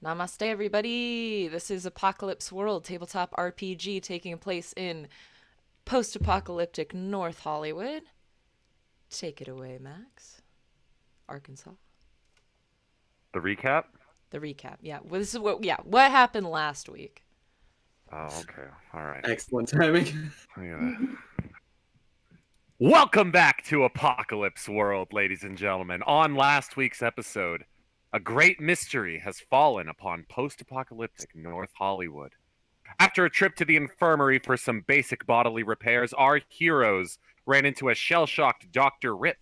Namaste, everybody. This is Apocalypse World, tabletop RPG taking place in Post Apocalyptic North Hollywood. Take it away, Max. Arkansas. The recap? The recap. Yeah. Well, this is what happened last week. Oh, okay. All right. Excellent timing. Welcome back to Apocalypse World, ladies and gentlemen. On last week's episode, a great mystery has fallen upon post-apocalyptic North Hollywood. After a trip to the infirmary for some basic bodily repairs, our heroes ran into a shell-shocked Dr. Rip,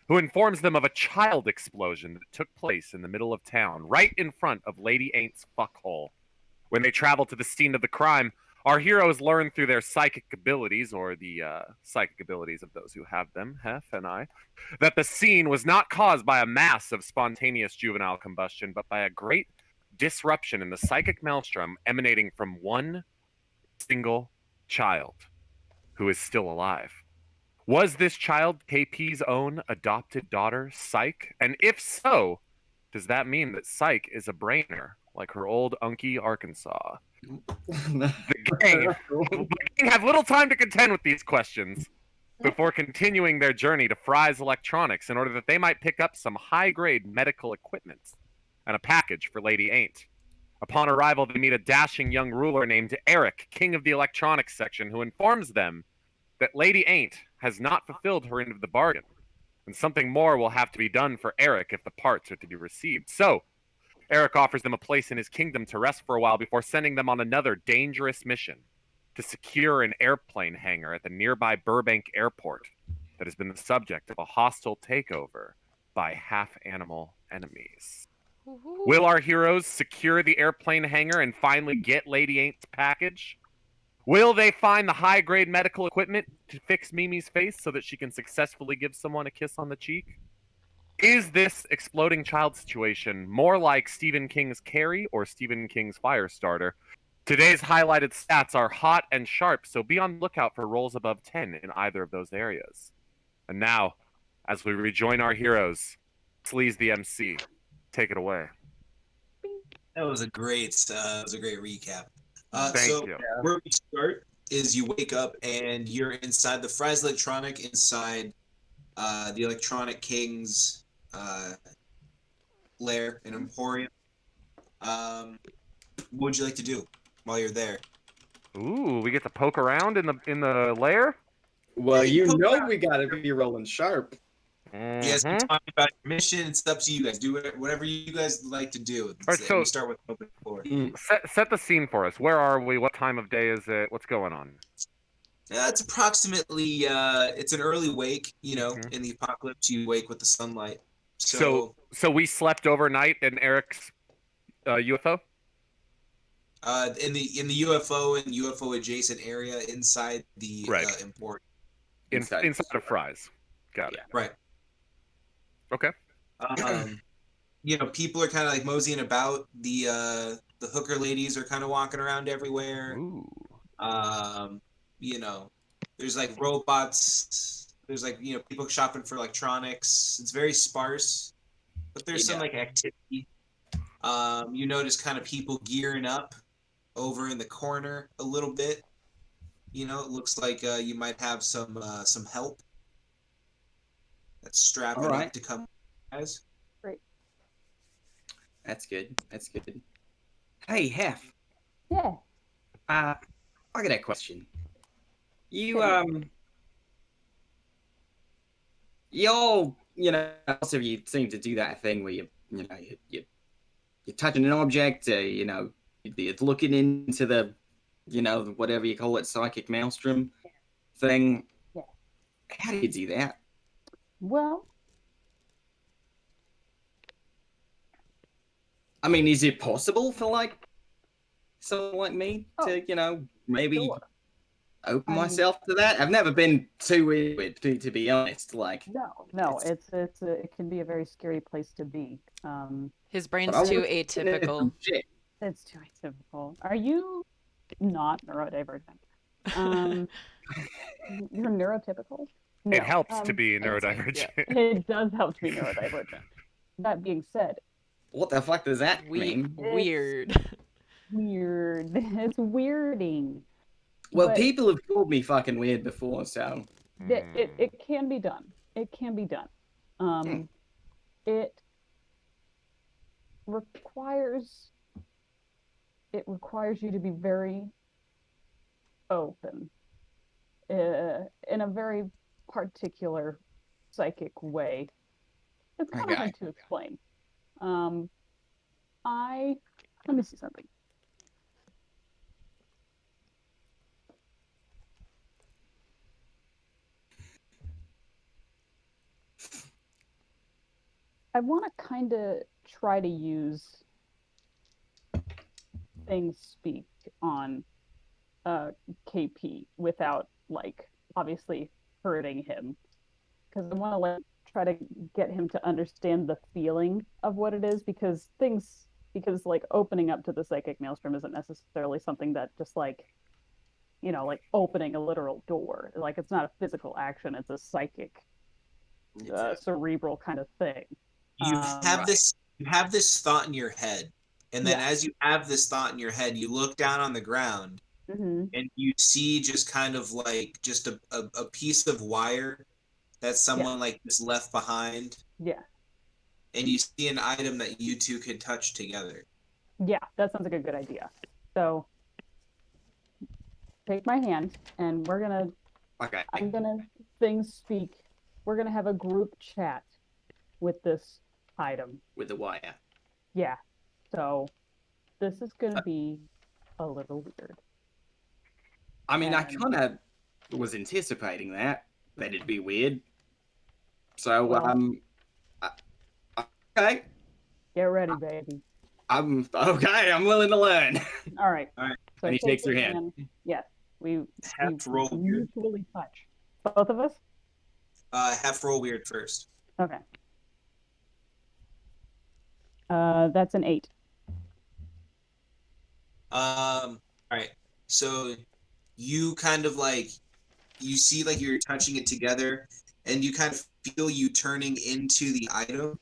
who informs them of a child explosion that took place in the middle of town, right in front of Lady Ain't's fuckhole. When they travel to the scene of the crime, our heroes learn through their psychic abilities, or the psychic abilities of those who have them, Heph and I, that the scene was not caused by a mass of spontaneous juvenile combustion, but by a great disruption in the psychic maelstrom emanating from one single child who is still alive. Was this child KP's own adopted daughter, Psych? And if so, does that mean that Psych is a brainer, like her old unkie Arkansas? The gang have little time to contend with these questions before continuing their journey to Fry's Electronics in order that they might pick up some high-grade medical equipment and a package for Lady Ain't. Upon arrival, they meet a dashing young ruler named Eric, king of the electronics section, who informs them that Lady Ain't has not fulfilled her end of the bargain, and something more will have to be done for Eric if the parts are to be received. So, Eric offers them a place in his kingdom to rest for a while before sending them on another dangerous mission to secure an airplane hangar at the nearby Burbank airport that has been the subject of a hostile takeover by half-animal enemies. Will our heroes secure the airplane hangar and finally get Lady Ain't's package? Will they find the high-grade medical equipment to fix Mimi's face so that she can successfully give someone a kiss on the cheek? Is this exploding child situation more like Stephen King's Carrie or Stephen King's Firestarter? Today's highlighted stats are hot and sharp, so be on the lookout for rolls above 10 in either of those areas. And now, as we rejoin our heroes, Sleez the MC, take it away. That was a great recap. Thank you. Where we start is you wake up and you're inside the Fry's Electronic, inside the Electronic King's lair and emporium. What would you like to do while you're there? Ooh, we get to poke around in the lair? Well, you know we gotta be rolling sharp. Mm-hmm. You guys can talk about your mission. It's up to you guys. Do whatever you guys like to do. All right, so we start with open floor. Set the scene for us. Where are we? What time of day is it? What's going on? It's approximately it's an early wake. You know, in the apocalypse, you wake with the sunlight. So we slept overnight in Eric's UFO? In the UFO and UFO adjacent area inside the emporium. Inside of Fry's. Got it. Right. Okay. You know, people are kind of like moseying about. The hooker ladies are kind of walking around everywhere. Ooh. You know, there's like robots. There's like, you know, people shopping for electronics. It's very sparse, but there's some like activity. You notice kind of people gearing up over in the corner a little bit. You know, it looks like you might have some help that's strapping up to come, guys. Great. That's good. That's good. Hey, Heph. Yeah. I got a question. You y'all, you know, most of you seem to do that thing where you're touching an object, you know, you're looking into the, you know, whatever you call it, psychic maelstrom thing. Yeah. How do you do that? Well, I mean, is it possible for like someone like me to, you know, maybe open myself to that? I've never been too into it, to be honest. Like, no, it can be a very scary place to be. His brain's too atypical. It's too atypical. Are you not neurodivergent? You're neurotypical? No. It helps to be neurodivergent. It does help to be neurodivergent. That being said, What the fuck does that mean? Weird. Weird. It's weirding. Well, but people have called me fucking weird before, so it can be done. It can be done. It requires you to be very open in a very particular psychic way. It's kind of hard to explain. Let me see something. I want to kind of try to use things speak on KP without like obviously hurting him, because I want to like try to get him to understand the feeling of what it is, because like opening up to the psychic maelstrom isn't necessarily something that just like, you know, like opening a literal door. Like it's not a physical action, it's a psychic cerebral kind of thing. You have this thought in your head, and then as you have this thought in your head, you look down on the ground, and you see just kind of like just a piece of wire that someone like just left behind. Yeah. And you see an item that you two could touch together. Yeah, that sounds like a good idea. So take my hand, and we're gonna. Okay. I'm gonna things speak. We're gonna have a group chat with this item. With the wire. Yeah. So this is gonna be a little weird. I mean, I kind of was anticipating that it'd be weird. So, okay. Get ready, baby. I'm willing to learn. All right. All right. So And he shakes your hand. Yes. We roll weird. mutually touch. Both of us? Have roll weird first. Okay. That's an 8. All right. So you kind of like, you see like you're touching it together, and you kind of feel you turning into the item,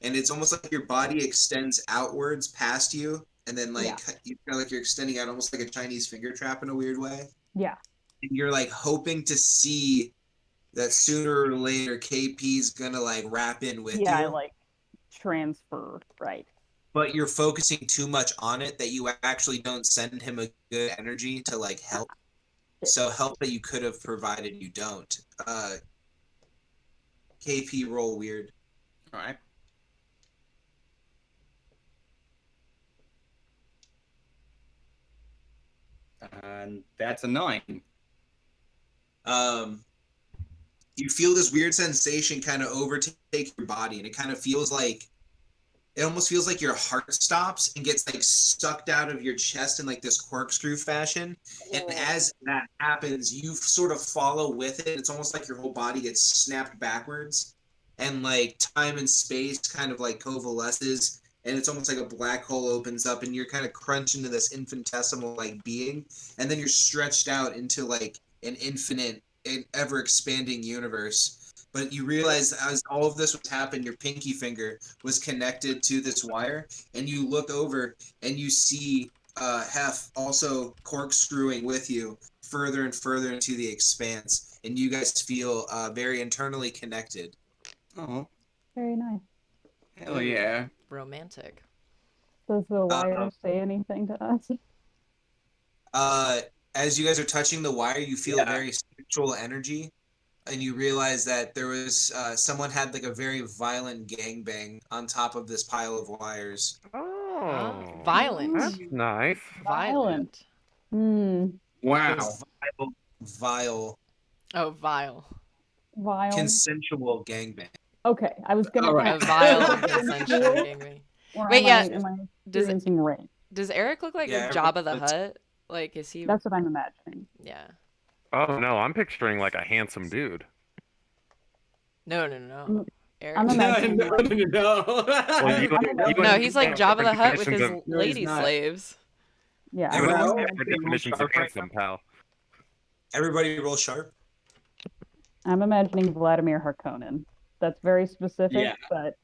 and it's almost like your body extends outwards past you, and then like you feel like you're extending out almost like a Chinese finger trap in a weird way. Yeah. And you're like hoping to see that sooner or later KP's gonna like wrap in with you. Yeah, like transfer, right. But you're focusing too much on it that you actually don't send him a good energy to like help. So help that you could have provided, you don't. KP roll weird. All right. And that's a 9. You feel this weird sensation kind of overtake your body, and it kind of feels like, it almost feels like your heart stops and gets like sucked out of your chest in like this corkscrew fashion. And as that happens, you sort of follow with it. It's almost like your whole body gets snapped backwards, and like time and space kind of like coalesces, and it's almost like a black hole opens up, and you're kind of crunched into this infinitesimal like being, and then you're stretched out into like an infinite and ever expanding universe. But you realize as all of this was happening, your pinky finger was connected to this wire, and you look over and you see Heph also corkscrewing with you further and further into the expanse, and you guys feel very internally connected. Oh, Very nice. hell yeah. Romantic. Does the wire say anything to us? As you guys are touching the wire, you feel a very spiritual energy. And you realize that there was someone had like a very violent gangbang on top of this pile of wires. Oh, Violent. that's nice. Violent. Wow. Vile. Oh, vile. Vile. Consensual gangbang. Okay, I was gonna. All right. A vile consensual gangbang. Wait, Am I Does it- experiencing rain? Does Eric look like a Jabba the Hutt? Like, is he? That's what I'm imagining. Yeah. Oh no, I'm picturing like a handsome dude. No. Eric. I'm imagining. No. Well, No, he's like Jabba the Hutt with his definitions No, he's lady not. slaves. Yeah. of- Well, different definitions of handsome, pal. Everybody roll sharp. I'm imagining Vladimir Harkonnen. That's very specific, Yeah. but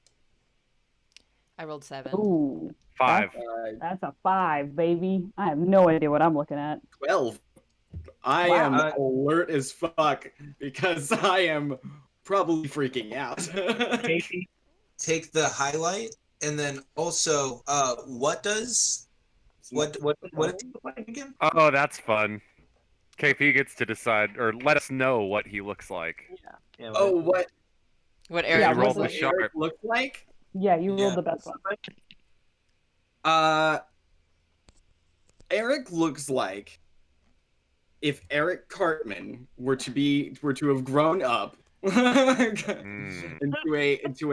I rolled 7. Ooh, 5. that's a 5, baby. I have no idea what I'm looking at. 12. I Wow. am alert as fuck because I am probably freaking out. Take the highlight, and then also, what does it look like again? Oh, that's fun. KP gets to decide, or let us know what he looks like. Yeah, Oh, what What Yeah, Eric you rolled was the like. sharp. Eric looks like? Yeah, you rolled the best one. Eric looks like if Eric Cartman were to have grown up into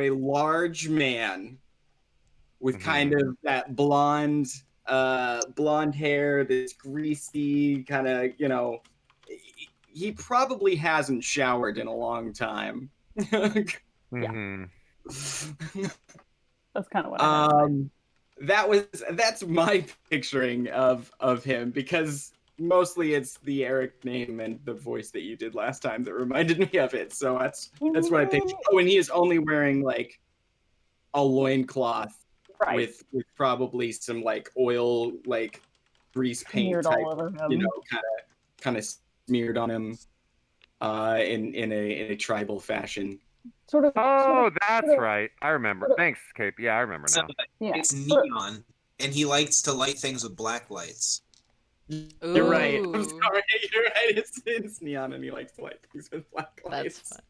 a large man with kind of that blonde hair, this greasy kind of, he probably hasn't showered in a long time. Mhm. That's kind of what I had. That's my picturing of him, because mostly it's the Eric name and the voice that you did last time that reminded me of it. So that's what I picture. Oh, and he is only wearing like a loincloth Right. with probably some like oil, like grease paint Smeared type, all over him. kind of smeared on him in a tribal fashion. Oh, that's right. I remember. Thanks, Cape. Yeah, I remember now. Yeah. It's neon, and he likes to light things with black lights. You're right. I'm Ooh. sorry. You're right. It's neon, and he likes to light things with black lights. That's fun.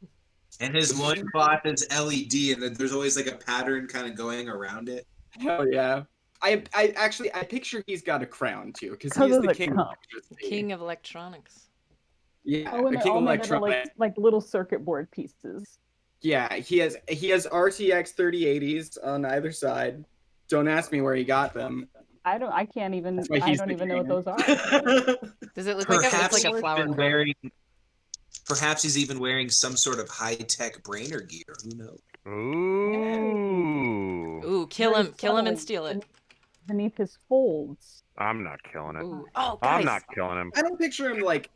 And his loincloth is LED, and then there's always like a pattern kind of going around it. Hell yeah. I actually picture he's got a crown too, because Because he's of the the king. cup. King of electronics. Yeah, Oh, and the they're king all of made out of electronics. like little circuit board pieces. Yeah, he has RTX 3080s on either side. Don't ask me where he got them. I can't even. That's why I he's don't the even know what king. those are. Does it look like it's like a he's flower been crown? Perhaps he's even wearing some sort of high-tech brainer gear. Who knows? Ooh. Ooh, kill Very him and subtly steal it. Beneath his folds. I'm not killing it. Ooh. Oh, I'm guys. not killing him. I don't picture him like,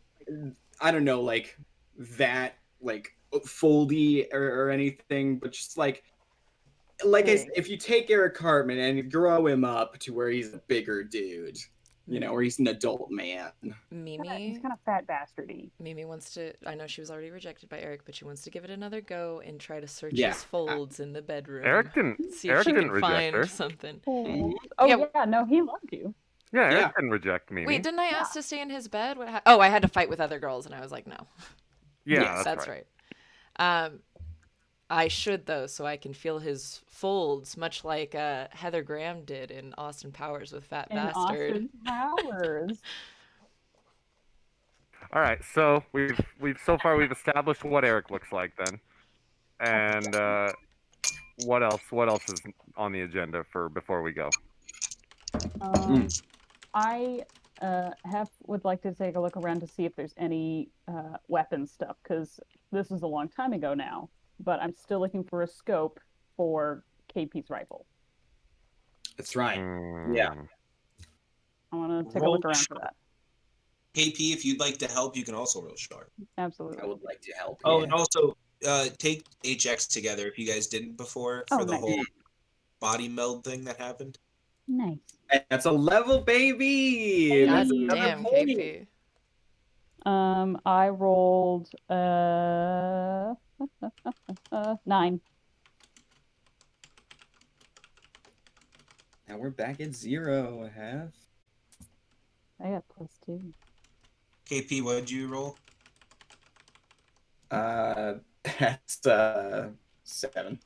I don't know, like that, like foldy or anything, but just like I said, if you take Eric Cartman and you grow him up to where he's a bigger dude, where he's an adult man. He's Mimi. kind of fat bastardy. Mimi wants to. I know she was already rejected by Eric, but she wants to give it another go and try to search Yeah. his folds in the bedroom. Eric didn't. See if Eric she didn't can reject find her. something. Oh, Yeah. yeah, no, he loved you. Yeah, Eric Yeah. didn't reject me. Wait, didn't I ask to stay in his bed? What oh, I had to fight with other girls, and I was like, no. Yeah, Yes, that's That's right. right. I should though, so I can feel his folds, much like Heather Graham did in Austin Powers with Fat And Bastard. Austin Powers. All right, so we've so far we've established what Eric looks like then, and what else? What else is on the agenda for before we go? I would like to take a look around to see if there's any weapon stuff, because this is a long time ago now, but I'm still looking for a scope for KP's rifle. That's right. Yeah. I want to take a look around for that. KP, if you'd like to help, you can also roll sharp. Absolutely. I would like to help. Oh, yeah. and also take HX together if you guys didn't before for the nice. whole body meld thing that happened. Nice. That's a level, baby. God That's another damn, point. KP. I rolled 9. Now we're back at 0, Heph. I got +2. KP, what did you roll? That's 7.